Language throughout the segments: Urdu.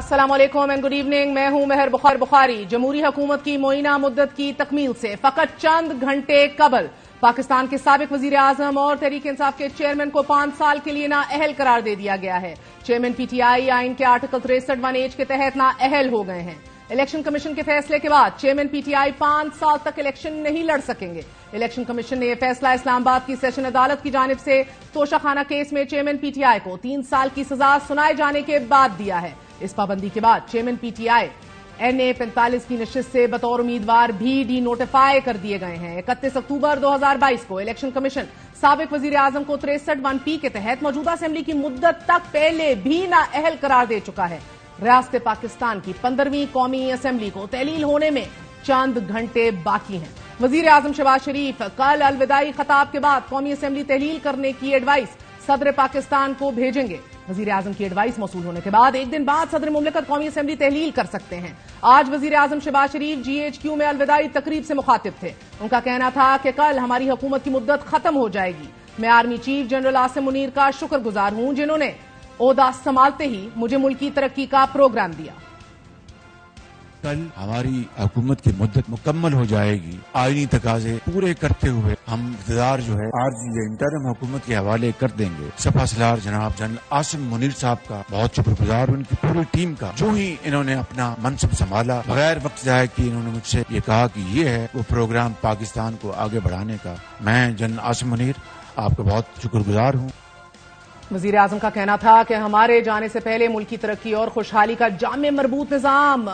السلام علیکم اینڈ گڈ ایوننگ. میں ہوں مہر بخاری. جمہوری حکومت کی معینہ مدت کی تکمیل سے فقط چند گھنٹے قبل پاکستان کے سابق وزیر اعظم اور تحریک انصاف کے چیئرمین کو 5 سال کے لیے نااہل قرار دے دیا گیا ہے. چیئرمین پی ٹی آئی آئین کے آرٹیکل 63(1) کے تحت نااہل ہو گئے ہیں. الیکشن کمیشن کے فیصلے کے بعد چیئرمین پی ٹی آئی 5 سال تک الیکشن نہیں لڑ سکیں گے. الیکشن کمیشن نے یہ فیصلہ اسلام آباد کی سیشن عدالت کی جانب سے توشہ خانہ کیس میں چیئرمین پی ٹی آئی کو 3 سال کی سزا سنائے جانے کے بعد دیا ہے. اس پابندی کے بعد chairman P T I NA 45 کی نشست سے بطور امیدوار بھی ڈی نوٹیفائی کر دیے گئے ہیں. 31 اکتوبر 2022 کو الیکشن کمیشن سابق وزیر اعظم کو 63(1) کے تحت موجودہ اسمبلی کی مدت تک پہلے بھی نااہل قرار دے چکا ہے. ریاست پاکستان کی 15ویں قومی اسمبلی کو تحلیل ہونے میں چند گھنٹے باقی ہیں. وزیر اعظم شہباز شریف کل الوداعی خطاب کے بعد قومی اسمبلی تحلیل کرنے کی ایڈوائس صدر پاکستان کو بھیجیں گے. وزیر اعظم کی ایڈوائس موصول ہونے کے بعد ایک دن بعد صدر مملکت قومی اسمبلی تحلیل کر سکتے ہیں. آج وزیر اعظم شہباز شریف GHQ میں الوداعی تقریب سے مخاطب تھے. ان کا کہنا تھا کہ کل ہماری حکومت کی مدت ختم ہو جائے گی. میں army chief general Asim Munir کا شکر گزار ہوں جنہوں نے عہدہ سنبھالتے ہی مجھے ملکی ترقی کا پروگرام دیا. کل ہماری حکومت کی مدت مکمل ہو جائے گی. آئینی تقاضے پورے کرتے ہوئے ہم اقتدار جو ہے عارضی یا انٹرم حکومت کے حوالے کر دیں گے. سپہ سالار جناب جنرل عاصم منیر صاحب کا بہت شکر گزار ہوں، ان کی پوری ٹیم کا. جو ہی انہوں نے اپنا منصب سنبھالا بغیر وقت ضائع کی انہوں نے مجھ سے یہ کہا کہ یہ ہے وہ پروگرام پاکستان کو آگے بڑھانے کا. میں جنرل عاصم منیر آپ کا بہت شکر گزار ہوں. وزیر اعظم کا کہنا تھا کہ ہمارے جانے سے پہلے ملکی ترقی اور خوشحالی کا جامع مربوط نظام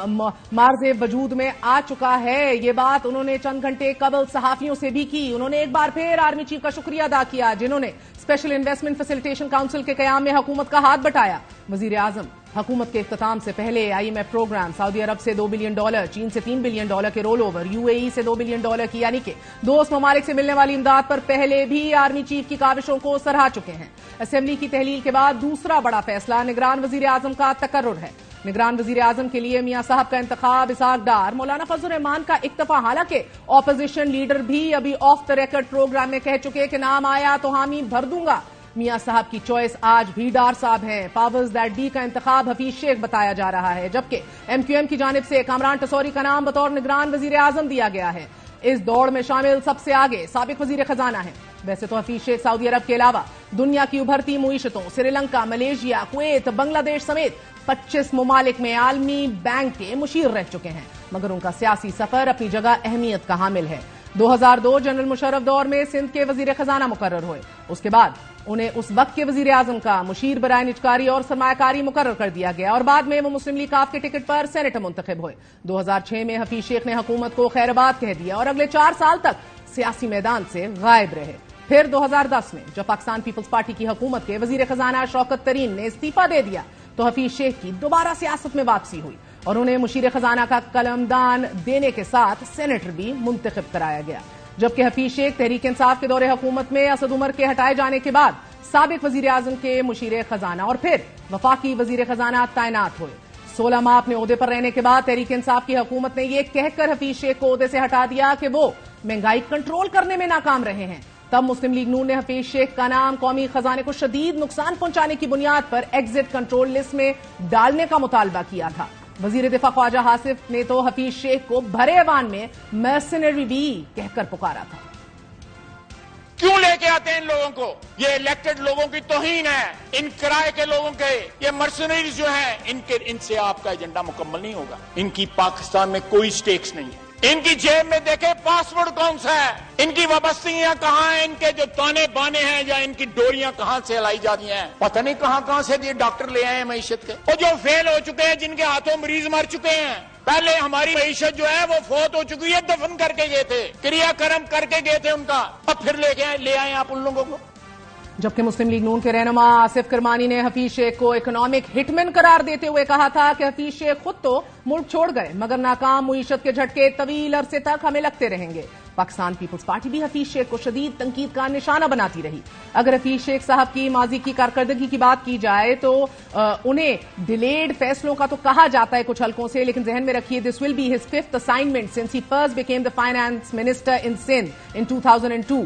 معرض وجود میں آ چکا ہے. یہ بات انہوں نے چند گھنٹے قبل صحافیوں سے بھی کی. انہوں نے ایک بار پھر آرمی چیف کا شکریہ ادا کیا جنہوں نے اسپیشل انویسٹمنٹ فیسیلیٹیشن کاؤنسل کے قیام میں حکومت کا ہاتھ بٹایا. وزیر اعظم حکومت کے اختتام سے پہلے IMF پروگرام، سعودی عرب سے $2 بلین، چین سے $3 بلین کے رول اوور، UAE سے $2 بلین کی یعنی کہ دوست ممالک سے ملنے والی امداد پر پہلے بھی آرمی چیف کی کاوشوں کو سراہا چکے ہیں. اسمبلی کی تحلیل کے بعد دوسرا بڑا فیصلہ نگران وزیر اعظم کا تقرر ہے. نگران وزیر اعظم کے لیے میاں صاحب کا انتخاب اسحاق ڈار. مولانا فضل الرحمان کا اکتفا. حالانکہ اپوزیشن لیڈر بھی ابھی آف دا ریکارڈ پروگرام میں کہہ چکے کہ نام آیا تو حامی بھر دوں گا. میاں صاحب کی چوائس آج بھی ڈار صاحب ہیں. پاورز دیٹ بی کا انتخاب حفیظ شیخ بتایا جا رہا ہے، جبکہ MQM کی جانب سے کامران ٹسوری کا نام بطور نگران وزیر اعظم دیا گیا ہے. اس دوڑ میں شامل سب سے آگے سابق وزیر خزانہ ہیں. ویسے تو حفیظ شیخ سعودی عرب کے علاوہ دنیا کی ابھرتی معیشتوں سری لنکا، ملیشیا، کویت، بنگلہ دیش سمیت 25 ممالک میں عالمی بینک کے مشیر رہ چکے ہیں، مگر ان کا سیاسی سفر اپنی جگہ اہمیت کا حامل ہے. 2002 جنرل مشرف دور میں سندھ کے وزیر خزانہ مقرر ہوئے. اس کے بعد انہیں اس وقت کے وزیر اعظم کا مشیر برائے نجکاری اور سرمایہ کاری مقرر کر دیا گیا اور بعد میں وہ مسلم لیگ کاف کے ٹکٹ پر سینیٹر منتخب ہوئے. 2006 میں حفیظ شیخ نے حکومت کو خیر آباد کہہ دیا اور اگلے 4 سال تک سیاسی میدان سے غائب رہے. پھر 2010 میں جب پاکستان پیپلز پارٹی کی حکومت کے وزیر خزانہ شوکت ترین نے استعفیٰ دے دیا تو حفیظ شیخ کی دوبارہ سیاست میں واپسی ہوئی اور انہیں مشیر خزانہ کا قلمدان دینے کے ساتھ سینیٹر بھی منتخب کرایا گیا. جبکہ حفیظ شیخ تحریک انصاف کے دور حکومت میں اسد عمر کے ہٹائے جانے کے بعد سابق وزیر اعظم کے مشیر خزانہ اور پھر وفاقی وزیر خزانہ تعینات ہوئے. 16 ماہ اپنے عہدے پر رہنے کے بعد تحریک انصاف کی حکومت نے یہ کہہ کر حفیظ شیخ کو عہدے سے ہٹا دیا کہ وہ مہنگائی کنٹرول کرنے میں ناکام رہے ہیں. تب مسلم لیگ نون نے حفیظ شیخ کا نام قومی خزانے کو شدید نقصان پہنچانے کی بنیاد پر ایگزٹ کنٹرول لسٹ میں ڈالنے کا مطالبہ کیا تھا. وزیر دفاع خواجہ حاصف نے تو حفیظ شیخ کو بھرے ایوان میں مرسنری بھی کہہ کر پکارا تھا. کیوں لے کے آتے ہیں ان لوگوں کو؟ یہ الیکٹڈ لوگوں کی توہین ہے. ان کرائے کے لوگوں کے یہ مرسنریز جو ہیں ان سے آپ کا ایجنڈا مکمل نہیں ہوگا. ان کی پاکستان میں کوئی سٹیکس نہیں ہے. ان کی جیب میں دیکھیں پاسورڈ کون سا ہے، ان کی وابستگیاں کہاں ہیں، ان کے جو تانے بانے ہیں یا ان کی ڈوریاں کہاں سے لائی جاتی ہیں. پتہ نہیں کہاں سے یہ ڈاکٹر لے آئے ہیں معیشت کے. اور جو فیل ہو چکے ہیں، جن کے ہاتھوں مریض مر چکے ہیں. پہلے ہماری معیشت جو ہے وہ فوت ہو چکی ہے، دفن کر کے گئے تھے، کریا کرم کر کے گئے تھے ان کا، اب پھر لے آئے آپ ان لوگوں کو. جبکہ مسلم لیگ نون کے رہنما آصف کرمانی نے حفیظ شیخ کو اکنامک ہٹ مین قرار دیتے ہوئے کہا تھا کہ حفیظ شیخ خود تو ملک چھوڑ گئے مگر ناکام معیشت کے جھٹکے طویل عرصے تک ہمیں لگتے رہیں گے. پاکستان پیپلز پارٹی بھی حفیظ شیخ کو شدید تنقید کا نشانہ بناتی رہی. اگر حفیظ شیخ صاحب کی ماضی کی کارکردگی کی بات کی جائے تو انہیں ڈیلیڈ فیصلوں کا تو کہا جاتا ہے کچھ حلقوں سے، لیکن ذہن میں رکھیے this will be his 5th assignment since he first became the finance minister in Sindh in 2002.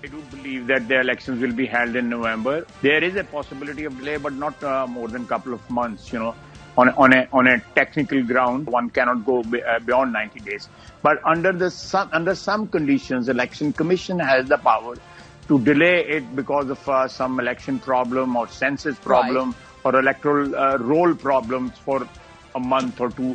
I do believe that the elections will be held in November. There is a possibility of delay, but not more than a couple of months, you know. On a technical ground, one cannot go beyond 90 days. But under some conditions, the Election Commission has the power to delay it because of some election problem or census problem or electoral roll problems for a month or 2,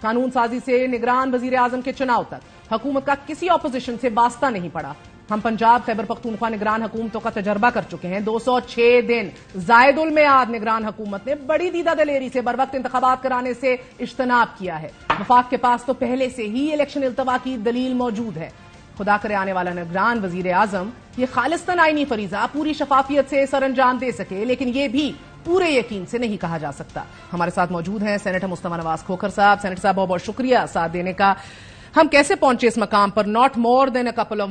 قانون سازی سے نگران وزیر اعظم کے چناؤ تک حکومت کا کسی اپوزیشن سے واسطہ نہیں پڑا. ہم پنجاب خیبر پختونخوا نگران حکومتوں کا تجربہ کر چکے ہیں. 206 دن زائد المیعاد نگران حکومت نے بڑی دیدہ دلیری سے بروقت انتخابات کرانے سے اجتناب کیا ہے. وفاق کے پاس تو پہلے سے ہی الیکشن التوا کی دلیل موجود ہے. خدا کرے آنے والا نگران وزیر اعظم یہ خالصتاً آئینی فریضہ پوری شفافیت سے سر انجام دے سکے, لیکن یہ بھی پورے یقین سے نہیں کہا جا سکتا. ہمارے ساتھ موجود ہیں سینیٹر مصطفیٰ نواز کھوکھر صاحب. سینیٹر صاحب بہت بہت شکریہ ساتھ دینے کا. ہم کیسے پہنچے اس مقام پر؟ not more than a couple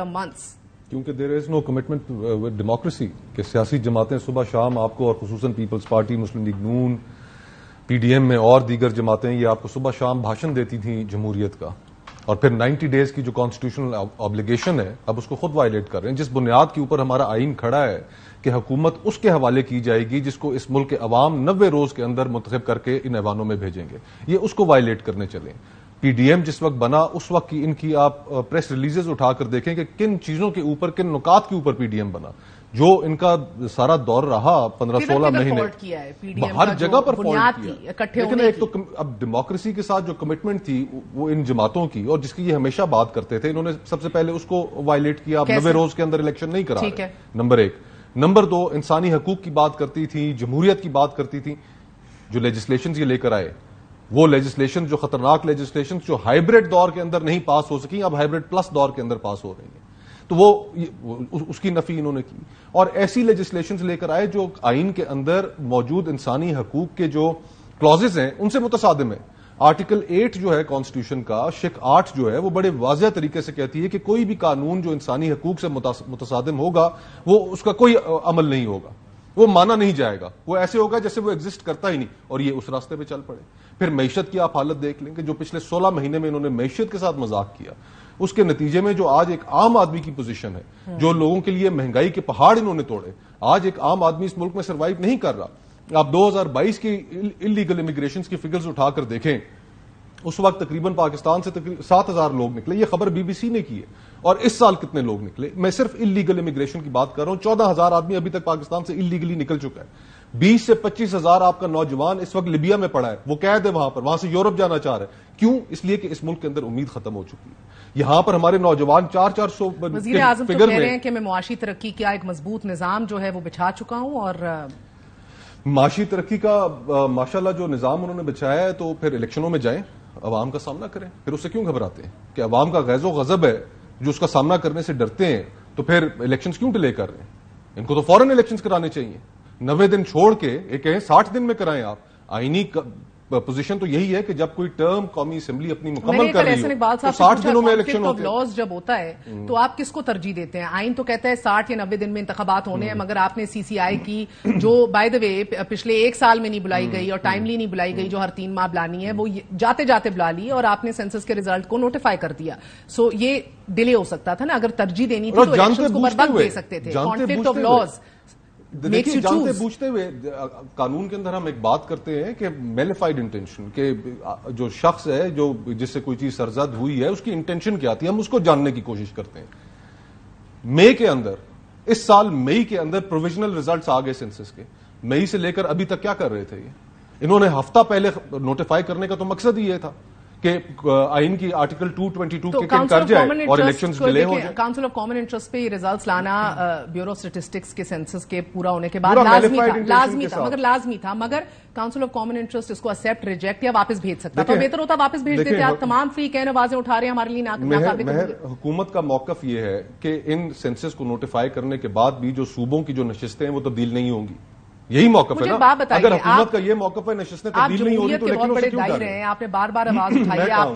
of months. کیونکہ دیر از نو کمٹمنٹ ود ڈیموکریسی کہ سیاسی جماعتیں صبح شام آپ کو, اور خصوصاً پیپلز پارٹی, مسلم لیگ نون, پی ڈی ایم میں اور دیگر جماعتیں, یہ آپ کو صبح شام بھاشن دیتی تھیں جمہوریت کا, اور پھر 90 ڈیز کی جو کانسٹیٹیوشنل آبلیگیشن ہے اب اس کو خود وائلیٹ کر رہے ہیں, جس بنیاد کے اوپر ہمارا آئین کھڑا ہے کہ حکومت اس کے حوالے کی جائے گی جس کو اس ملک کے عوام 90 روز کے اندر منتخب کر کے ان ایوانوں میں بھیجیں گے. یہ اس کو وائلیٹ کرنے چلیں. پی ڈی ایم جس وقت بنا اس وقت کی ان کی آپ پریس ریلیزز اٹھا کر دیکھیں کہ کن چیزوں کے اوپر, کن نکات کے اوپر پی ڈی ایم بنا. جو ان کا سارا دور رہا 15-16 مہینے, ہر جگہ پر فالٹ کیا. لیکن ایک تو اب ڈیموکریسی کے ساتھ جو کمٹمنٹ تھی وہ ان جماعتوں کی, اور جس کی یہ ہمیشہ بات کرتے تھے, انہوں نے سب سے پہلے اس کو وائلیٹ کیا. آپ 90 روز کے اندر الیکشن نہیں کرا رہے, نمبر 1. نمبر 2, انسانی حقوق کی بات کرتی تھی, جمہوریت کی بات کرتی تھی. جو لیجسلیشنز یہ لے کر آئے, وہ لیجسلیشن جو خطرناک لیجسلیشن جو ہائیبریڈ دور کے اندر نہیں پاس ہو سکی, اب ہائیبریڈ پلس دور کے اندر پاس ہو رہی ہیں, تو وہ اس کی نفی انہوں نے کی. اور ایسی لیجسلیشنز لے کر آئے جو آئین کے اندر موجود انسانی حقوق کے جو کلازز ہیں ان سے متصادم ہے. آرٹیکل 8 جو ہے کانسٹیٹیوشن کا, شق 8 جو ہے, وہ بڑے واضح طریقے سے کہتی ہے کہ کوئی بھی قانون جو انسانی حقوق سے متصادم ہوگا وہ اس کا کوئی عمل نہیں ہوگا, وہ مانا نہیں جائے گا, وہ ایسے ہوگا جیسے وہ ایگزسٹ کرتا ہی نہیں. اور یہ اس راستے پہ چل پڑے. پھر معیشت کی آپ حالت دیکھ لیں کہ جو پچھلے 16 مہینے میں انہوں نے معیشت کے ساتھ مذاق کیا, اس کے نتیجے میں جو آج ایک عام آدمی کی پوزیشن ہے, جو لوگوں کے لیے مہنگائی کے پہاڑ انہوں نے توڑے, آج ایک عام آدمی اس ملک میں سروائیو نہیں کر رہا. آپ 2022 کی انلیگل امیگریشنز کی فگرز اٹھا کر دیکھیں, اس وقت تقریباً پاکستان سے تقریباً 7,000 لوگ نکلے. یہ خبر BBC نے کی ہے. اور اس سال کتنے لوگ نکلے؟ میں صرف انلیگل امیگریشن کی بات کر رہا ہوں. 14,000 آدمی ابھی تک پاکستان سے انلیگلی نکل چکا ہے. 20 سے 25,000 آپ کا نوجوان اس وقت لیبیا میں پڑا ہے, وہ قید ہے وہاں سے یورپ جانا چاہ رہا ہے. کیوں؟ اس لیے کہ اس ملک کے اندر امید ختم ہو چکی ہے. یہاں پر ہمارے نوجوان 400 وزیر اعظم تو کہہ رہے ہیں کہ میں معاشی ترقی کا ایک مضبوط نظام جو ہے وہ بچھا چکا ہوں, اور معاشی ترقی کا ماشاءاللہ جو نظام انہوں نے بچھایا ہے, تو پھر الیکشنوں میں جائیں, عوام کا سامنا کریں. پھر اس سے کیوں گھبراتے ہیں کہ عوام کا غیظ و غضب ہے جو اس کا سامنا کرنے سے ڈرتے ہیں, تو پھر الیکشنز کیوں ڈیلے کر رہے ہیں؟ ان کو تو فوراً الیکشنز کرانے چاہیے. 90 دن چھوڑ کے یہ کہیں 60 دن میں کرائیں آپ. آئینی پوزیشن تو یہی ہے کہ جب کوئی ٹرم قومی اسمبلی اپنی مکمل کر رہی ہو تو 60 دنوں میں الیکشن ہوتے ہیں. لاز جب ہوتا ہے تو آپ کس کو ترجیح دیتے ہیں؟ آئین تو کہتا ہے 60 یا 90 دن میں انتخابات ہونے ہیں, مگر آپ نے CCI کی جو بائی دا وے پچھلے 1 سال میں نہیں بلائی گئی اور ٹائملی نہیں بلائی گئی, جو ہر 3 ماہ بلانی ہے, وہ جاتے جاتے بلا لی اور آپ نے سینسس کے ریزلٹ کو نوٹیفائی کر دیا. سو یہ ڈیلے ہو سکتا تھا نا. اگر ترجیح دینی تھی تو الیکشنز کو بروقت دے سکتے تھے. کانفلکٹ آف لاز دیکھیے, جانتے بوجھتے ہوئے قانون کے اندر ہم ایک بات کرتے ہیں کہ میلیفائڈ انٹینشن, کہ جو شخص ہے جو جس سے کوئی چیز سرزد ہوئی ہے اس کی انٹینشن کیا تھی, ہم اس کو جاننے کی کوشش کرتے ہیں. مئی کے اندر, اس سال مئی کے اندر پروویژنل ریزلٹس آ گئے سینسس کے. مئی سے لے کر ابھی تک کیا کر رہے تھے یہ؟ انہوں نے ہفتہ پہلے نوٹیفائی کرنے کا تو مقصد ہی یہ تھا کہ آئین کی آرٹیکل 222 کے کر جائے اور الیکشنز ڈیلے ہو جائیں. کاؤنسل آف کامن انٹرسٹ پہ یہ ریزلٹس لانا بیورو اسٹیٹسٹکس کے سینسس کے پورا ہونے کے بعد لازمی تھا, مگر کاؤنسل آف کامن انٹرسٹ اس کو ایکسپٹ, ریجیکٹ یا واپس بھیج سکتا تھا. بہتر ہوتا واپس بھیج دیتے. آپ تمام فری کہنے آوازیں اٹھا رہے ہیں ہمارے لیے ناقابل. حکومت کا موقف یہ ہے کہ ان سینسس کو نوٹیفائی کرنے کے بعد بھی جو صوبوں کی جو نشستیں ہیں وہ تبدیل نہیں ہوں گی. یہی موقف ہے نا. اگر حکومت کا یہ موقف ہے نشستیں تبدیل نہیں ہو رہی تو لیکن اسے کیوں کر رہے ہیں؟ آپ نے بار بار آواز اٹھائی ہے, آپ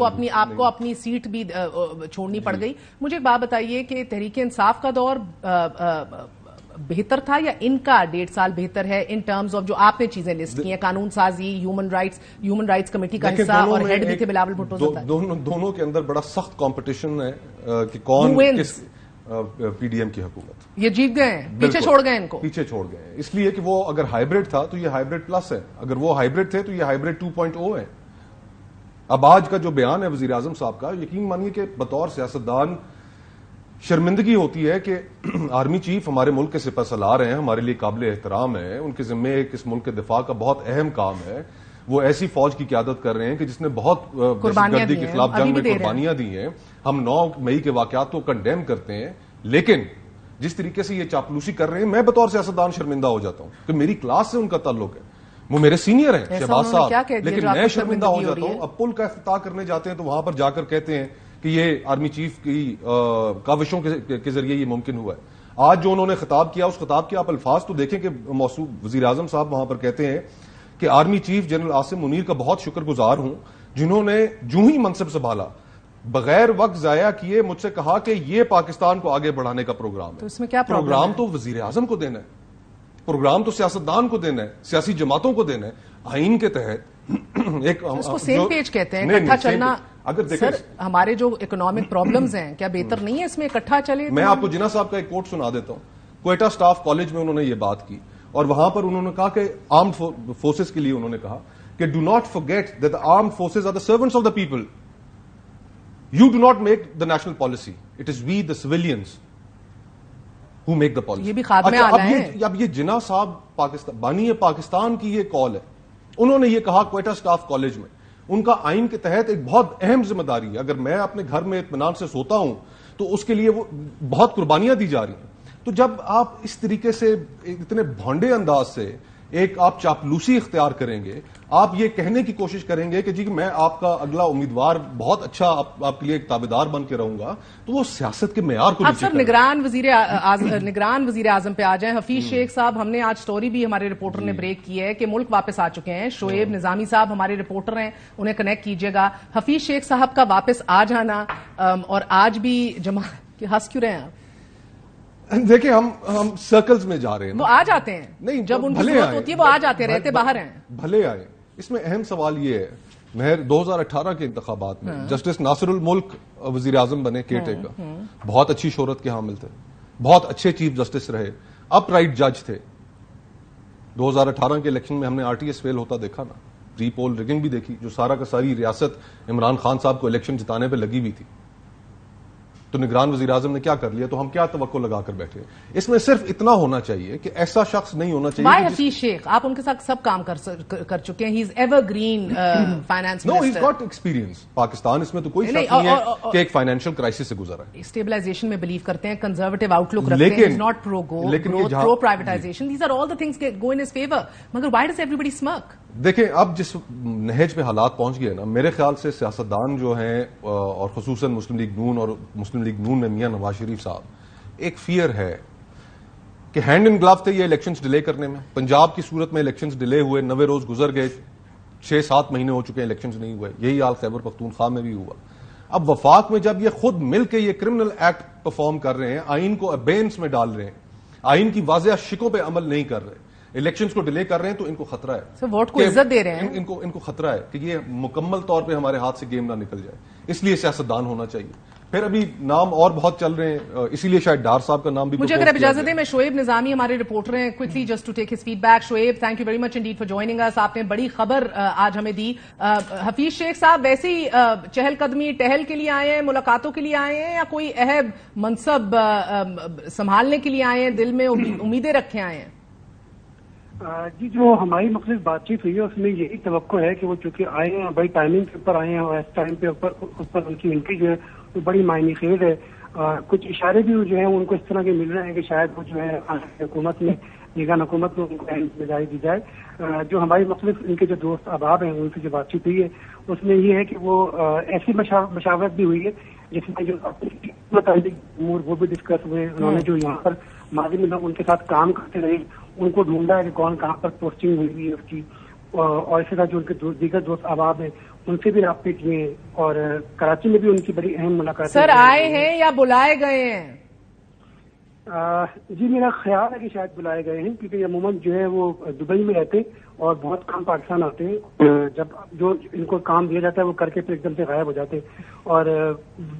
کو اپنی سیٹ بھی چھوڑنی پڑ گئی. مجھے ایک بات بتائیے کہ تحریک انصاف کا دور بہتر تھا یا ان کا 1.5 سال بہتر ہے ان ٹرمز آف جو آپ نے چیزیں لسٹ کی ہیں, قانون سازی, ہیومن رائٹس کمیٹی کا حصہ, اور ہیڈ بھی تھے بلاول بھٹو. دونوں کے اندر بڑا سخت کمپٹیشن ہے کہ کون کس. پی ڈی ایم کی حکومت یہ جیت گئے ہیں, پیچھے چھوڑ گئے, ان کو پیچھے چھوڑ گئے, اس لیے کہ وہ اگر ہائیبریڈ تھا تو یہ ہائیبریڈ پلس ہے, اگر وہ ہائیبریڈ تھے تو یہ ہائیبریڈ 2.0 ہے. اب آج کا جو بیان ہے وزیر اعظم صاحب کا, یقین مانیے کہ بطور سیاستدان شرمندگی ہوتی ہے کہ آرمی چیف ہمارے ملک کے سپہ سالار ہیں, ہمارے لیے قابل احترام ہیں, ان کے ذمے اس ملک کے دفاع کا بہت اہم کام ہے. وہ ایسی فوج کی قیادت کر رہے ہیں کہ جس نے بہت دہشت گردی کے خلاف جنگ میں قربانیاں دی ہیں. ہم 9 مئی کے واقعات کو کنڈیم کرتے ہیں, لیکن جس طریقے سے یہ چاپلوسی کر رہے ہیں, میں بطور سیاستدان شرمندہ ہو جاتا ہوں کہ میری کلاس سے ان کا تعلق ہے, وہ میرے سینئر ہیں شہباز صاحب, لیکن میں شرمندہ ہو جاتا ہوں. اب پل کا افتتاح کرنے جاتے ہیں تو وہاں پر جا کر کہتے ہیں کہ یہ آرمی چیف کی کاوشوں کے ذریعے یہ ممکن ہوا ہے. آج جو انہوں نے خطاب کیا, اس خطاب کے آپ الفاظ تو دیکھیں کہ موصوف وزیر اعظم صاحب وہاں پر کہتے ہیں کہ army chief general Asim Munir کا بہت شکر گزار ہوں جنہوں نے جو ہی منصب سنبھالا بغیر وقت ضائع کیے مجھ سے کہا کہ یہ پاکستان کو آگے بڑھانے کا پروگرام ہے. تو اس میں کیا پروگرام تو وزیر اعظم کو دینا ہے, پروگرام تو سیاستدان کو دینا ہے, سیاسی جماعتوں کو دینا ہے. آئین کے تحت ایک اس کو سیم پیج کہتے ہیں, اکٹھا چلنا. اگر سر ہمارے جو اکنامک پرابلمز ہیں کیا بہتر نہیں ہے اس میں اکٹھا چلے؟ میں آپ کو جناح صاحب کا ایک کوٹ سنا دیتا ہوں. کوئٹہ اسٹاف کالج میں انہوں نے یہ بات کی اور وہاں پر انہوں نے کہا کہ آرمڈ فورسز کے لیے انہوں نے کہا کہ do not forget that the armed forces are the servants of the people. You do not make the national policy. It is we the civilians who make the policy. یہ بھی خاتمے آنا ہے. اب یہ جناح صاحب بانی پاکستان کی یہ کال ہے. انہوں نے یہ کہا کوئٹہ اسٹاف کالج میں. ان کا آئین کے تحت ایک بہت اہم ذمہ داری ہے. اگر میں اپنے گھر میں اطمینان سے سوتا ہوں تو اس کے لیے وہ بہت قربانیاں دی جا رہی ہیں. تو جب آپ اس طریقے سے اتنے بھونڈے انداز سے ایک آپ چاپلوسی اختیار کریں گے, آپ یہ کہنے کی کوشش کریں گے کہ جی میں آپ کا اگلا امیدوار بہت اچھا آپ کے لیے ایک تابعدار بن کے رہوں گا, تو وہ سیاست کے معیار کو اب سر نگران وزیر اعظم پہ آ جائیں. حفیظ شیخ صاحب, ہم نے آج سٹوری بھی ہمارے رپورٹر نے بریک کی ہے کہ ملک واپس آ چکے ہیں. شعیب نظامی صاحب ہمارے رپورٹر ہیں, انہیں کنیکٹ کیجئے گا. حفیظ شیخ صاحب کا واپس آ جانا اور آج بھی جماعت ہنس کیوں رہے ہیں آپ؟ دیکھیں ہم سرکلز میں جا رہے ہیں, وہ آ جاتے ہیں نہیں جب ان کی ضرورت ہوتی ہے, وہ آ جاتے ہیں, رہتے باہر ہیں. بھلے آئے. اس میں اہم سوال یہ ہے, مہر 2018 کے انتخابات میں جسٹس ناصر الملک وزیر اعظم بنے کیئر ٹیکر, بہت اچھی شہرت کے حامل تھے, بہت اچھے چیف جسٹس رہے, اپ رائٹ جج تھے. 2018 کے الیکشن میں ہم نے آر ٹی ایس فیل ہوتا دیکھا نا, ری پول ریگنگ بھی دیکھی, جو سارا کا ساری ریاست عمران خان صاحب کو الیکشن جتانے پہ لگی ہوئی تھی. تو نگران وزیر اعظم نے کیا کر لیا, تو ہم کیا توقع لگا کر بیٹھے. اس میں صرف اتنا ہونا چاہیے کہ ایسا شخص نہیں ہونا چاہیے. بائی حفیظ شیخ, آپ ان کے ساتھ سب کام کر چکے ہیں, he is evergreen finance minister. No, he is got experience. Pakistan اس میں تو کوئی شک نہیں ہے کہ ایک فائنینشیل کرائسس سے گزرا ہے. اسٹیبلائزیشن میں بلیو کرتے ہیں, کنزرویٹو آؤٹ لک رکھتے ہیں, not pro growth, pro privatisation. These are all the things go in his favour. مگر وائی ڈز ایوری بڈی اسمک؟ دیکھیں اب جس نہج پہ حالات پہنچ گئے نا, میرے خیال سے سیاستدان جو ہیں اور خصوصاً مسلم لیگ نون اور مسلم لیگ نون میں میاں نواز شریف صاحب, ایک فیئر ہے کہ ہینڈ ان گلو تھے یہ الیکشنز ڈیلے کرنے میں. پنجاب کی صورت میں الیکشنز ڈیلے ہوئے, 90 روز گزر گئے, 6-7 مہینے ہو چکے ہیں الیکشنز نہیں ہوئے. یہی حال خیبر پختونخوا میں بھی ہوا. اب وفاق میں جب یہ خود مل کے یہ کرمنل ایکٹ پرفارم کر رہے ہیں, آئین کو ابینس میں ڈال رہے ہیں, آئین کی واضح شکوں پہ عمل نہیں کر رہے, الیکشنز کو ڈیلے کر رہے ہیں, تو ان کو خطرہ ہے, ووٹ کو عزت دے رہے ہیں. ان کو خطرہ ہے کہ یہ مکمل طور پہ ہمارے ہاتھ سے گیم نہ نکل جائے. اس لیے سیاستدان ہونا چاہیے. پھر ابھی نام اور بہت چل رہے ہیں, اسی لیے شاید ڈار صاحب کا نام بھی. مجھے اگر اب اجازت دیں, میں شعیب نظامی ہمارے رپورٹر ہیں, quickly just to take his feedback. Shoaib, thank you very much indeed for joining us. آپ نے بڑی خبر آج ہمیں دی. حفیظ شیخ صاحب, ویسے ہی چہل قدمی ٹہل کے لیے آئے ہیں, ملاقاتوں کے لیے آئے ہیں, یا کوئی اہم منصب سنبھالنے کے لیے آئے ہیں, دل میں امیدیں رکھے آئے ہیں؟ جی, جو ہماری مختلف بات چیت ہوئی ہے اس میں یہی توقع ہے کہ وہ چونکہ آئے ہیں بڑی ٹائمنگ کے اوپر آئے ہیں, اور اس ٹائم پہ اس پر ان کی انٹری جو ہے وہ بڑی معنی خیز ہے. کچھ اشارے بھی جو ہیں ان کو اس طرح کے مل رہے ہیں کہ شاید وہ جو ہے حکومت میں, نگران حکومت میں ان کو اہم ذمہ داری دی جائے. جو ہماری مختلف ان کے جو دوست احباب ہیں ان سے جو بات چیت ہوئی ہے اس میں یہ ہے کہ وہ ایسی مشاورت بھی ہوئی ہے جس میں جو امور وہ بھی ڈسکس ہوئے. انہوں نے جو یہاں پر ماضی میں لوگ ان کے ساتھ کام کرتے رہے ان کو ڈھونڈا ہے کہ کون کہاں پر پوسٹنگ ہوئی ہے اس کی, اور اسی طرح جو ان کے دیگر دوست احباب ہیں ان سے بھی رابطے کیے, اور کراچی میں بھی ان کی بڑی اہم ملاقات. سر آئے ہیں یا بلائے گئے ہیں؟ جی, میرا خیال ہے کہ شاید بلائے گئے ہیں, کیونکہ عموماً جو ہے وہ دبئی میں رہتے اور بہت کم پاکستان آتے ہیں. جب جو ان کو کام دیا جاتا ہے وہ کر کے پھر ایک دم سے غائب ہو جاتے ہیں. اور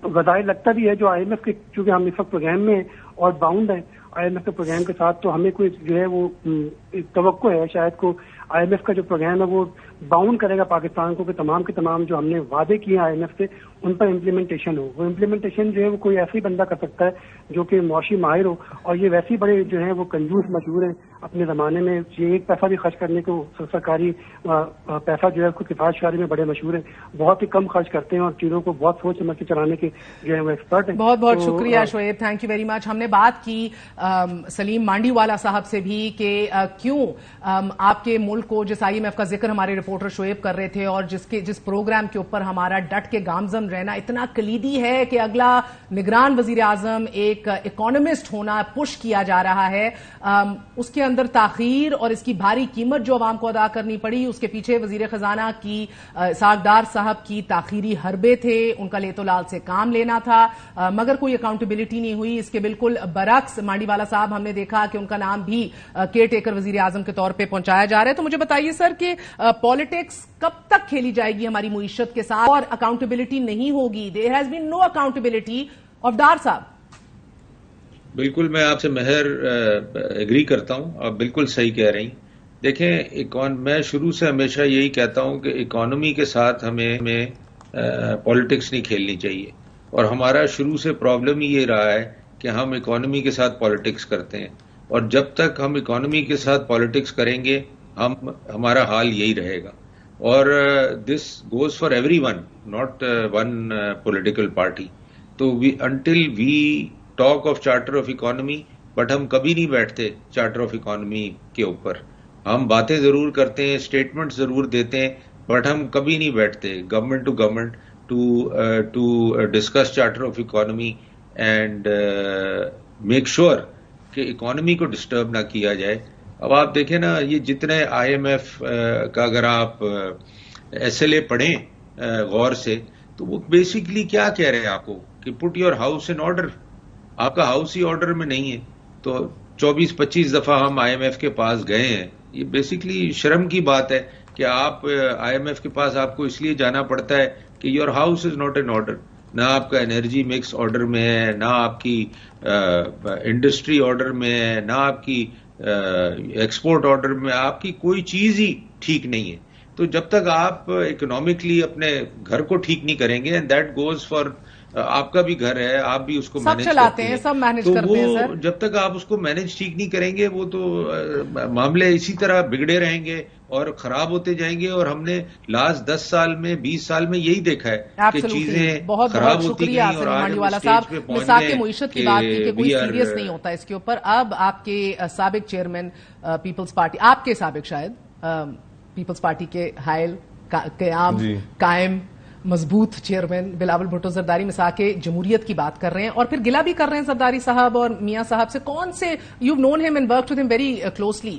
وظاہر لگتا بھی ہے جو آئی ایم ایف کے, چونکہ ہم اس وقت پروگرام میں اور باؤنڈ ہیں آئی ایم ایف کے پروگرام کے ساتھ, تو ہمیں کوئی جو ہے وہ توقع ہے شاید کو IMF کا جو پروگرام ہے وہ باؤنڈ کرے گا پاکستان کو کہ تمام کے تمام جو ہم نے وعدے کیے ہیں IMF سے ان پر امپلیمنٹیشن ہو. وہ امپلیمنٹیشن جو ہے وہ کوئی ایسی بندہ کر سکتا ہے جو کہ معاشی ماہر ہو, اور یہ ویسے بڑے جو ہیں وہ کنجوس مشہور ہیں اپنے زمانے میں, یہ ایک پیسہ بھی خرچ کرنے کو سرکاری پیسہ جو ہے اس کو کفایت شعاری میں بڑے مشہور ہیں, بہت ہی کم خرچ کرتے ہیں اور چیزوں کو بہت سوچ سمجھ کے چلانے کے جو ہے وہ ایکسپرٹ ہیں. بہت بہت شکریہ شعیب, تھینک یو ویری مچ. ہم نے بات کی سلیم مانڈی والا صاحب سے بھی کہ کیوں آپ کے ملک کو, جس IMF کا ذکر ہمارے رپورٹر شعیب کر رہے تھے اور جس پروگرام کے اوپر ہمارا ڈٹ کے گامزن رہنا اتنا کلیدی ہے کہ اگلا نگران وزیر اعظم ایک اکانومسٹ ہونا پش کیا جا رہا ہے, اس کے اندر تاخیر اور اس کی بھاری قیمت جو عوام کو ادا کرنی پڑی, اس کے پیچھے وزیر خزانہ کی اسحاق ڈار صاحب کی تاخیری حربے تھے, ان کا لیتو لال سے کام لینا تھا مگر کوئی اکاؤنٹیبلٹی نہیں ہوئی. اس کے بالکل برعکس مانڈی والا صاحب ہم نے دیکھا کہ ان کا نام بھی کیئر ٹیکر وزیر اعظم کے طور پہ پہنچایا جا رہا ہے. تو مجھے بتائیے سر کہ پالیٹکس کب تک کھیلی جائے گی ہماری معیشت کے ساتھ اور اکاؤنٹیبلٹی نہیں ہوگی؟ There has been no accountability of Dar صاحب. بالکل میں آپ سے مہر ایگری کرتا ہوں, آپ بالکل صحیح کہہ رہی. دیکھیں میں شروع سے ہمیشہ یہی کہتا ہوں کہ اکانومی کے ساتھ ہمیں پالیٹکس نہیں کھیلنی چاہیے, اور ہمارا شروع سے پرابلم یہ رہا ہے کہ ہم اکانومی کے ساتھ پالیٹکس کرتے ہیں, اور جب تک ہم اکانومی کے ساتھ پالیٹکس کریں گے ہمارا حال یہی رہے گا. اور this goes for everyone, not one political party. تو until we talk of charter of economy, but ہم کبھی نہیں بیٹھتے چارٹر آف اکانومی کے اوپر. ہم باتیں ضرور کرتے ہیں, اسٹیٹمنٹ ضرور دیتے ہیں, بٹ ہم کبھی نہیں بیٹھتے government to government to discuss charter of economy and make sure کہ اکانومی کو ڈسٹرب نہ کیا جائے. اب آپ دیکھیں نا, یہ جتنے IMF کا اگر آپ SLA پڑھیں غور سے, تو وہ بیسکلی کیا کہہ رہے ہیں آپ کو کہ put your house in order. آپ کا ہاؤس ہی آرڈر میں نہیں ہے. تو 24-25 دفعہ ہم IMF کے پاس گئے ہیں. یہ بیسکلی شرم کی بات ہے کہ آپ IMF کے پاس آپ کو اس لیے جانا پڑتا ہے کہ your house is not in order. نہ آپ کا انرجی مکس آرڈر میں ہے, نہ آپ کی انڈسٹری آرڈر میں ہے, نہ آپ کی ایکسپورٹ آرڈر میں, آپ کی کوئی چیز ہی ٹھیک نہیں ہے. تو جب تک آپ اکنامکلی اپنے گھر کو ٹھیک نہیں کریں گے, اینڈ دیٹ گوز فار, آپ کا بھی گھر ہے, آپ بھی اس کو مینج چلاتے ہیں, سب مینج کرتے ہیں سر. جب تک آپ اس کو مینج ٹھیک نہیں کریں گے, وہ تو معاملے اسی طرح بگڑے رہیں گے اور خراب ہوتے جائیں گے. اور ہم نے لاسٹ 10 سال میں 20 سال میں یہی دیکھا ہے کہ چیزیں خراب ہوتی گئی. اور آج ہم اسٹیج پہ پہنچ گئے معیشت کی بات کی کہ کوئی سیریس نہیں ہوتا اس کے اوپر. اب آپ کے سابق چیئرمین پیپلز پارٹی, آپ کے سابق شاید پیپلز پارٹی کے حائل قیام قائم مضبوط چیئرمین بلاول بھٹو زرداری مساق جمہوریت کی بات کر رہے ہیں, اور پھر گلہ بھی کر رہے ہیں زرداری صاحب اور میاں صاحب سے. کون سے, یو نون ہم اینڈ ورکڈ ود ہم ویری کلوزلی,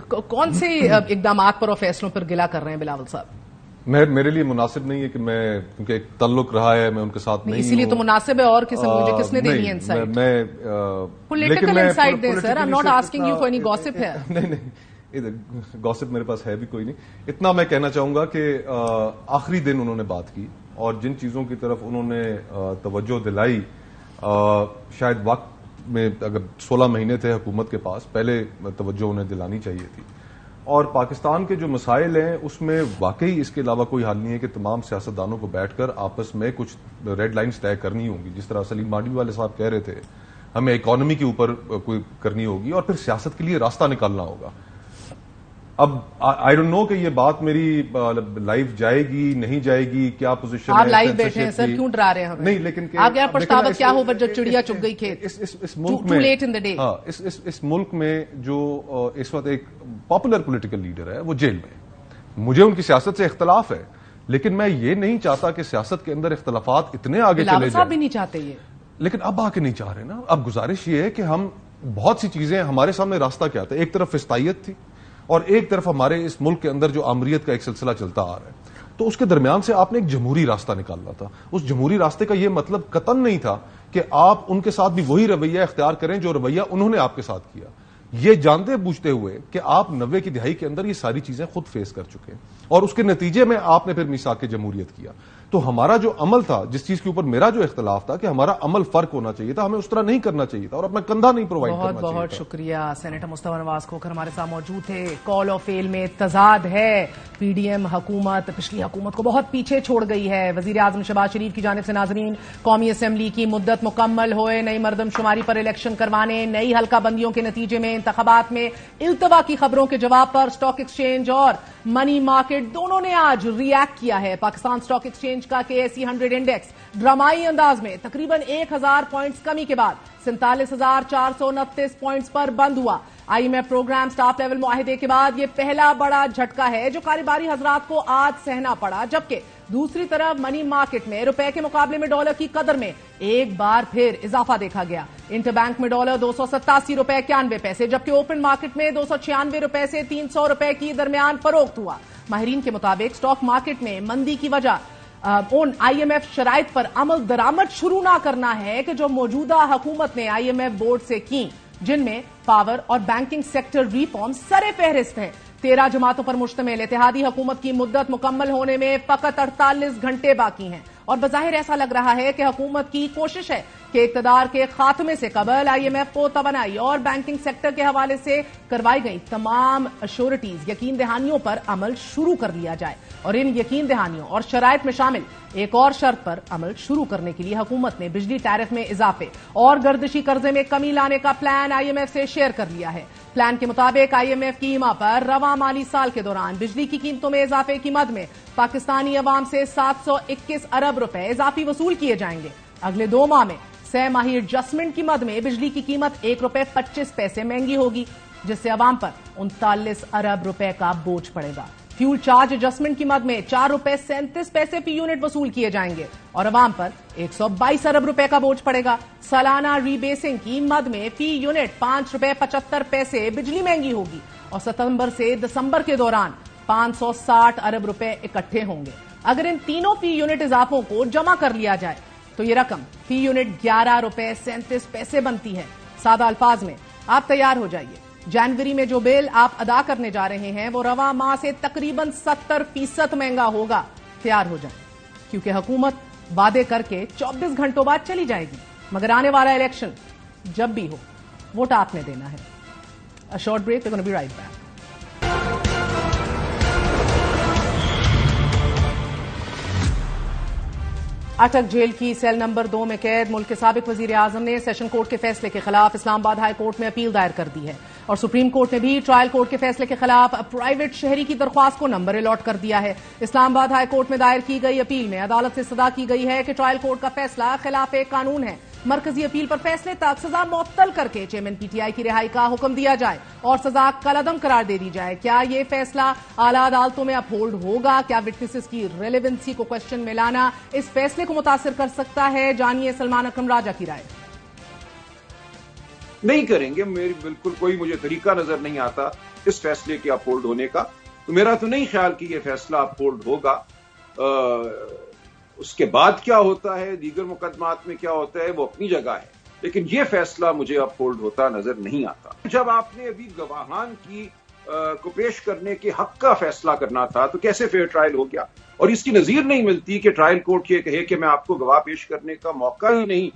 کون سے اقدامات پر اور فیصلوں پر گلہ کر رہے ہیں بلاول صاحب؟ میرے لیے مناسب نہیں ہے کہ میں, کیونکہ ایک تعلق رہا ہے, میں ان کے ساتھ نہیں, اسی لیے تو مناسب ہے. اور مجھے کس نے دینی ہے انسائٹ؟ پولیٹیکل انسائٹ دیں sir, I am not asking you for any gossip ہے. نہیں, گوسپ میرے پاس ہے بھی کوئی نہیں. اتنا میں کہنا چاہوں گا کہ آخری دن انہوں نے بات کی, اور جن چیزوں کی طرف انہوں نے توجہ دلائی, شاید وقت میں اگر 16 مہینے تھے حکومت کے پاس, پہلے توجہ انہیں دلانی چاہیے تھی. اور پاکستان کے جو مسائل ہیں اس میں واقعی اس کے علاوہ کوئی حل نہیں ہے کہ تمام سیاستدانوں کو بیٹھ کر آپس میں کچھ ریڈ لائنز طے کرنی ہوں گی. جس طرح سلیم مانڈی والے صاحب کہہ رہے تھے, ہمیں اکانومی کے اوپر کوئی کرنی ہوگی اور پھر سیاست کے لیے راستہ نکالنا ہوگا. اب آئی ڈونٹ نو کہ یہ بات میری لائیو جائے گی نہیں جائے گی, کیا پوزیشن ہے. آپ لائیو بیٹھے ہیں سر, کیوں ڈرا رہے ہیں ہمیں؟ نہیں, لیکن آگے پچھتاوت کیا ہو جب چڑیا چگ گئی کھیت, اس ملک میں, ہاں, اس ملک میں جو اس وقت ایک پاپولر پولیٹیکل لیڈر ہے وہ جیل میں. مجھے ان کی سیاست سے اختلاف ہے, لیکن میں یہ نہیں چاہتا کہ سیاست کے اندر اختلافات اتنے آگے چلے جائیں. بھی نہیں چاہتے یہ, لیکن اب آ کے نہیں چاہ رہے نا. اب گزارش یہ ہے کہ ہم, بہت سی چیزیں ہمارے سامنے راستہ کیا تھا. ایک طرف فسطائیت تھی اور ایک طرف ہمارے اس ملک کے اندر جو آمریت کا ایک سلسلہ چلتا آ رہا ہے. تو اس کے درمیان سے آپ نے ایک جمہوری راستہ نکالنا تھا. اس جمہوری راستے کا یہ مطلب قطعاً نہیں تھا کہ آپ ان کے ساتھ بھی وہی رویہ اختیار کریں جو رویہ انہوں نے آپ کے ساتھ کیا, یہ جانتے بوجھتے ہوئے کہ آپ 90 کی دہائی کے اندر یہ ساری چیزیں خود فیس کر چکے, اور اس کے نتیجے میں آپ نے پھر میثاق جمہوریت کیا. تو ہمارا جو عمل تھا، جس چیز کے اوپر میرا جو اختلاف تھا کہ ہمارا عمل فرق ہونا چاہیے تھا، ہمیں اس طرح نہیں کرنا چاہیے تھا اور اپنا کندھا نہیں پرووائڈ کرنا چاہیے تھا. بہت شکریہ. سینیٹر مصطفی نواز کھوکھر ہمارے ساتھ موجود تھے. کال آف فیل میں تضاد ہے. پی ڈی ایم حکومت پچھلی حکومت کو بہت پیچھے چھوڑ گئی ہے. وزیر اعظم شہباز شریف کی جانب سے ناظرین قومی اسمبلی کی مدت مکمل ہوئے نئی مردم شماری پر الیکشن کروانے، نئی حلقہ بندیوں کے نتیجے میں انتخابات میں التوا کی خبروں کے جواب پر اسٹاک ایکسچینج اور منی مارکیٹ دونوں نے آج ری ایکٹ کیا ہے. پاکستان اسٹاک ایکسچینج کا KSE 100 انڈیکس ڈرامائی انداز میں تقریباً 1000 پوائنٹس کمی کے بعد 47,429 پوائنٹس پر بند ہوا. IMF پروگرام سٹاف لیول معاہدے کے بعد یہ پہلا بڑا جھٹکا ہے جو کاروباری حضرات کو آج سہنا پڑا، جبکہ دوسری طرف منی مارکیٹ میں روپے کے مقابلے میں ڈالر کی قدر میں ایک بار پھر اضافہ دیکھا گیا. انٹر بینک میں ڈالر 287 روپے 91 پیسے جبکہ اوپن مارکیٹ میں 296 روپے سے 300 روپے کی درمیان فروخت ہوا. ماہرین کے مطابق اسٹاک مارکیٹ میں مندی کی وجہ ان IMF شرائط پر عمل درآمد شروع نہ کرنا ہے کہ جو موجودہ حکومت نے IMF بورڈ سے کی، جن میں پاور اور بینکنگ سیکٹر ریفارم سر فہرست ہے. 13 جماعتوں پر مشتمل اتحادی حکومت کی مدت مکمل ہونے میں فقط 48 گھنٹے باقی ہیں اور بظاہر ایسا لگ رہا ہے کہ حکومت کی کوشش ہے کہ اقتدار کے خاتمے سے قبل IMF کو توانائی اور بینکنگ سیکٹر کے حوالے سے کروائی گئی تمام ایشورٹیز یقین دہانیوں پر عمل شروع کر لیا جائے اور ان یقین دہانیوں اور شرائط میں شامل ایک اور شرط پر عمل شروع کرنے کے لیے حکومت نے بجلی ٹیرف میں اضافے اور گردشی قرضے میں کمی لانے کا پلان IMF سے شیئر کر لیا ہے. پلان کے مطابق IMF کی ایما پر رواں مالی سال کے دوران بجلی کی قیمتوں میں اضافے کی مد میں پاکستانی عوام سے 721 ارب روپے اضافی وصول کیے جائیں گے. اگلے 2 ماہ میں 6 ماہی ایڈجسٹمنٹ کی مد میں بجلی کی قیمت 1 روپے 25 پیسے مہنگی ہوگی جس سے عوام پر 39 ارب روپے کا بوجھ پڑے گا. فیول چارج ایڈجسٹمنٹ کی مد میں 4 روپے 37 پیسے فی یونٹ وصول کیے جائیں گے اور عوام پر 122 ارب روپے کا بوجھ پڑے گا. سالانہ ری بیسنگ کی مد میں فی یونٹ 5 روپے 75 پیسے بجلی مہنگی ہوگی اور ستمبر سے دسمبر کے دوران 560 ارب روپے اکٹھے ہوں گے. اگر ان تینوں فی یونٹ اضافوں کو جمع کر لیا جائے تو یہ رقم فی یونٹ 11 روپے 37 پیسے بنتی ہے. سادہ الفاظ میں آپ تیار ہو جائیے. جنوری میں جو بل آپ ادا کرنے جا رہے ہیں وہ رواں ماہ سے تقریباً 70% مہنگا ہوگا. تیار ہو جائیں کیونکہ حکومت وعدے کر کے 24 گھنٹوں بعد چلی جائے گی مگر آنے والا الیکشن جب بھی ہو ووٹ آپ نے دینا ہے. A short break, we're going to be right back. Attock jail کی سیل نمبر 2 میں قید ملک کے سابق وزیر اعظم نے سیشن کورٹ کے فیصلے کے خلاف اسلام آباد ہائی کورٹ میں اپیل دائر کر دی ہے اور سپریم کورٹ نے بھی ٹرائل کورٹ کے فیصلے کے خلاف پرائیویٹ شہری کی درخواست کو نمبر الاٹ کر دیا ہے. اسلام آباد ہائی کورٹ میں دائر کی گئی اپیل میں عدالت سے استدعا کی گئی ہے کہ ٹرائل کورٹ کا فیصلہ خلاف قانون ہے. مرکزی اپیل پر فیصلے تک سزا معطل کر کے چیئرمین PTI کی رہائی کا حکم دیا جائے اور سزا کالعدم قرار دے دی جائے. کیا یہ فیصلہ اعلیٰ عدالتوں میں اپہولڈ ہوگا؟ کیا وٹنسز کی ریلیونسی کو کوشچن میں لانا اس فیصلے کو متاثر کر سکتا ہے؟ جانیے سلمان اکرم راجہ کی رائے. نہیں کریں گے. میری بالکل کوئی مجھے طریقہ نظر نہیں آتا اس فیصلے کے اپہولڈ ہونے کا. تو میرا تو نہیں خیال کہ یہ فیصلہ اپہولڈ ہوگا. اس کے بعد کیا ہوتا ہے، دیگر مقدمات میں کیا ہوتا ہے، وہ اپنی جگہ ہے، لیکن یہ فیصلہ مجھے اپہولڈ ہوتا نظر نہیں آتا. جب آپ نے ابھی گواہان کی کو پیش کرنے کے حق کا فیصلہ کرنا تھا تو کیسے فیئر ٹرائل ہو گیا؟ اور اس کی نظیر نہیں ملتی کہ ٹرائل کورٹ یہ کہے کہ میں آپ کو گواہ پیش کرنے کا موقع ہی نہیں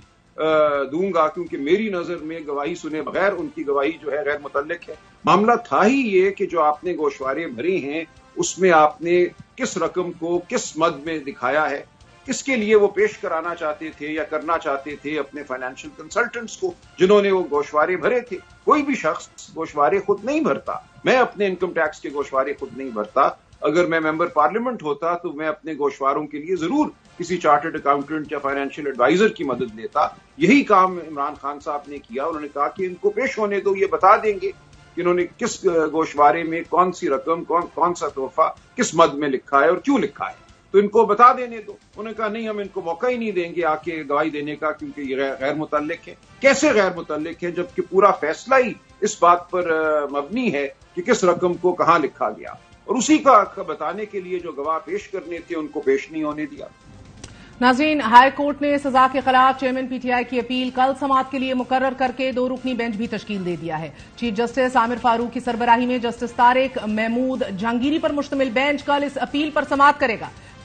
دوں گا کیونکہ میری نظر میں گواہی سنے بغیر ان کی گواہی جو ہے غیر متعلق ہے. معاملہ تھا ہی یہ کہ جو آپ نے گوشوارے بھرے ہیں اس میں آپ نے کس رقم کو کس مد میں دکھایا ہے، کس کے لیے وہ پیش کرانا چاہتے تھے یا کرنا چاہتے تھے اپنے فائنینشیل کنسلٹنٹس کو جنہوں نے وہ گوشوارے بھرے تھے. کوئی بھی شخص گوشوارے خود نہیں بھرتا. میں اپنے انکم ٹیکس کے گوشوارے خود نہیں بھرتا. اگر میں ممبر پارلیمنٹ ہوتا تو میں اپنے گوشواروں کے لیے ضرور کسی چارٹرڈ اکاؤنٹنٹ یا فائنینشیل ایڈوائزر کی مدد لیتا. یہی کام عمران خان صاحب نے کیا. انہوں نے کہا کہ ان کو پیش ہونے دو، یہ بتا دیں گے کہ انہوں نے کس گوشوارے میں کون سی رقم کون سا تحفہ کس مد میں لکھا ہے اور کیوں لکھا ہے، تو ان کو بتا دینے دو. انہوں نے کہا نہیں، ہم ان کو موقع ہی نہیں دیں گے آ کے گواہی دینے کا کیونکہ یہ غیر متعلق ہے. کیسے غیر متعلق ہے جبکہ پورا فیصلہ ہی اس بات پر مبنی ہے کہ کس رقم کو کہاں لکھا گیا، اور اسی کا بتانے کے لیے جو گواہ پیش کرنے تھے ان کو پیش نہیں ہونے دیا. ناظرین، ہائی کورٹ نے سزا کے خلاف چیئرمین PTI کی اپیل کل سماعت کے لیے مقرر کر کے 2 رکنی بینچ بھی تشکیل دے دیا ہے. چیف جسٹس عامر فاروق کی سربراہی میں جسٹس طارق محمود جہانگیری پر مشتمل بینچ کل اس اپیل پر سماعت کرے گا.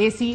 AC,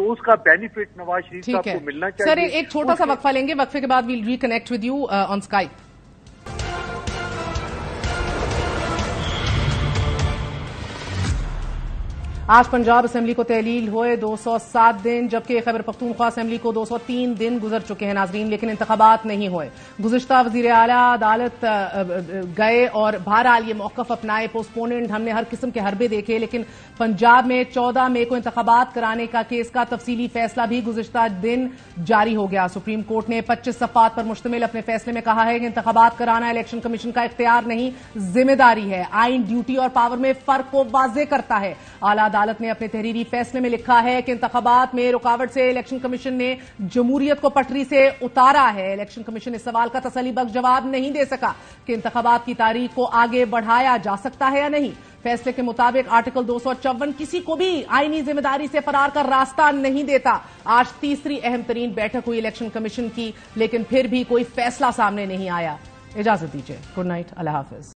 تو اس کا بینیفٹ نواز شریف صاحب کو ملنا چاہیے. سر ایک چھوٹا سا وقفہ لیں گے, وقفے کے بعد we'll reconnect with you on Skype. آج پنجاب اسمبلی کو تحلیل ہوئے 207 دن, جبکہ خیبر پختونخوا اسمبلی کو 203 دن گزر چکے ہیں ناظرین, لیکن انتخابات نہیں ہوئے. گزشتہ وزیر اعلیٰ عدالت گئے اور بہرحال یہ موقف اپنائے پوسٹپوننٹ, ہم نے ہر قسم کے حربے دیکھے, لیکن پنجاب میں 14 مئی کو انتخابات کرانے کا کیس کا تفصیلی فیصلہ بھی گزشتہ دن جاری ہو گیا. سپریم کورٹ نے 25 صفحات پر مشتمل اپنے فیصلے میں کہا ہے کہ انتخابات کرانا الیکشن کمیشن کا اختیار نہیں, ذمہ داری ہے. آئین ڈیوٹی اور پاور میں فرق کو واضح کرتا ہے. اعلیٰ عدالت نے اپنے تحریری فیصلے میں لکھا ہے کہ انتخابات میں رکاوٹ سے الیکشن کمیشن نے جمہوریت کو پٹری سے اتارا ہے. الیکشن کمیشن اس سوال کا تسلی بخش جواب نہیں دے سکا کہ انتخابات کی تاریخ کو آگے بڑھایا جا سکتا ہے یا نہیں. فیصلے کے مطابق آرٹیکل 254 کسی کو بھی آئینی ذمہ داری سے فرار کا راستہ نہیں دیتا. آج تیسری اہم ترین بیٹھک ہوئی الیکشن کمیشن کی, لیکن پھر بھی کوئی فیصلہ سامنے نہیں آیا. اجازت دیجیے, گڈ نائٹ, اللہ حافظ.